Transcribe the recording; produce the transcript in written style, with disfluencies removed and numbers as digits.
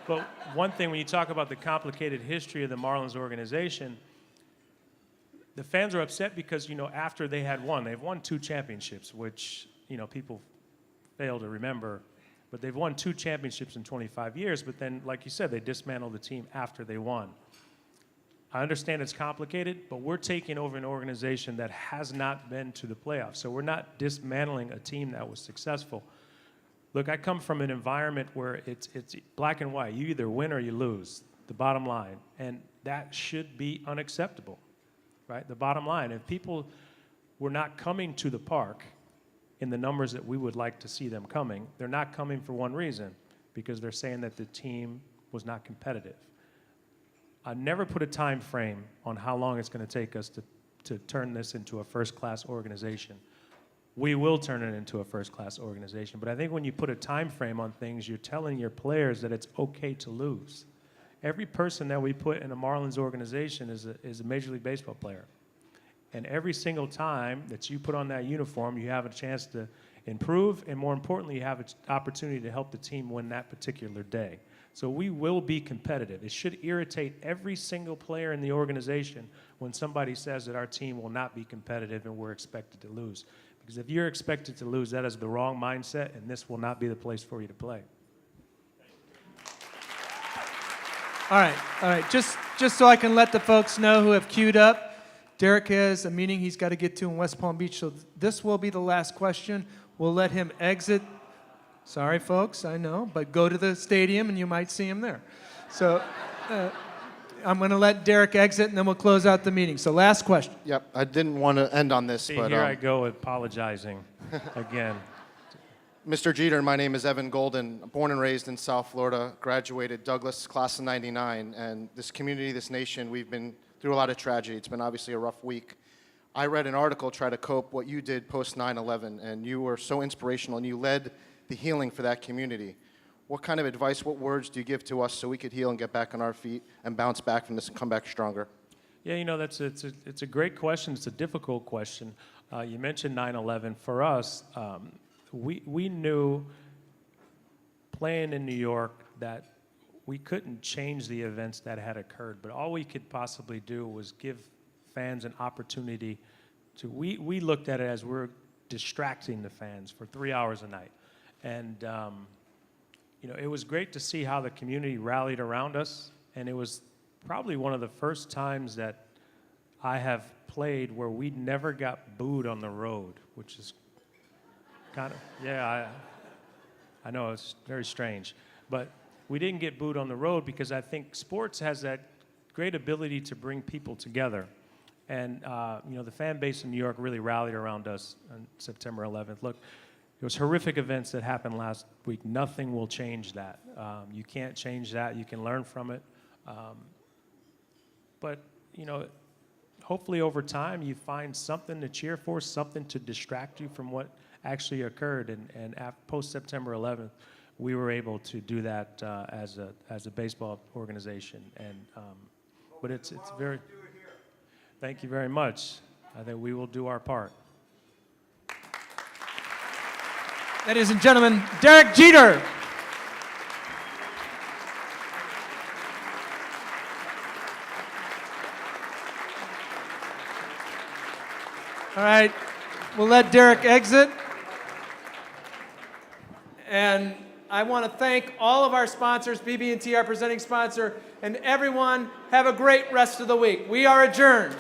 But one thing, when you talk about the complicated history of the Marlins organization, the fans are upset because, after they've won 2 championships, which, people fail to remember. But they've won 2 championships in 25 years. But then, like you said, they dismantled the team after they won. I understand it's complicated, but we're taking over an organization that has not been to the playoffs. So we're not dismantling a team that was successful. Look, I come from an environment where it's black and white. You either win or you lose, the bottom line. And that should be unacceptable, right? The bottom line. If people were not coming to the park in the numbers that we would like to see them coming, they're not coming for one reason, because they're saying that the team was not competitive. I never put a time frame on how long it's going to take us to turn this into a first-class organization. We will turn it into a first-class organization, but I think when you put a time frame on things, you're telling your players that it's okay to lose. Every person that we put in a Marlins organization is a Major League Baseball player. And every single time that you put on that uniform, you have a chance to improve, and more importantly, you have an opportunity to help the team win that particular day. So we will be competitive. It should irritate every single player in the organization when somebody says that our team will not be competitive and we're expected to lose. Because if you're expected to lose, that is the wrong mindset, and this will not be the place for you to play. All right. Just so I can let the folks know who have queued up, Derek has a meeting he's got to get to in West Palm Beach, so this will be the last question. We'll let him exit. Sorry, folks, I know, but go to the stadium and you might see him there. So I'm going to let Derek exit, and then we'll close out the meeting. So last question. Yep, I didn't want to end on this, See, but here I go apologizing again. Mr. Jeter, my name is Evan Golden, born and raised in South Florida, graduated Douglas, class of '99, and this community, this nation, we've been through a lot of tragedy. It's been obviously a rough week. I read an article try to cope what you did post 9/11, and you were so inspirational, and you led the healing for that community. What kind of advice, what words do you give to us so we could heal and get back on our feet and bounce back from this and come back stronger? Yeah, it's a great question. It's a difficult question. You mentioned 9/11. For us, we knew playing in New York that we couldn't change the events that had occurred, but all we could possibly do was give fans an opportunity to, we looked at it as we're distracting the fans for 3 hours a night. And, it was great to see how the community rallied around us, and it was probably one of the first times that I have played where we never got booed on the road, which is kind of, yeah, I know, it's very strange. But we didn't get booed on the road because I think sports has that great ability to bring people together. And, the fan base in New York really rallied around us on September 11th. Look, it was horrific events that happened last week. Nothing will change that. You can't change that. You can learn from it. But, hopefully over time you find something to cheer for, something to distract you from what actually occurred. And post-September 11th, we were able to do that as a baseball organization. And but it's very. Thank you very much. I think we will do our part. Ladies and gentlemen, Derek Jeter. All right, we'll let Derek exit. And I want to thank all of our sponsors, BB&T, our presenting sponsor, and everyone. Have a great rest of the week. We are adjourned.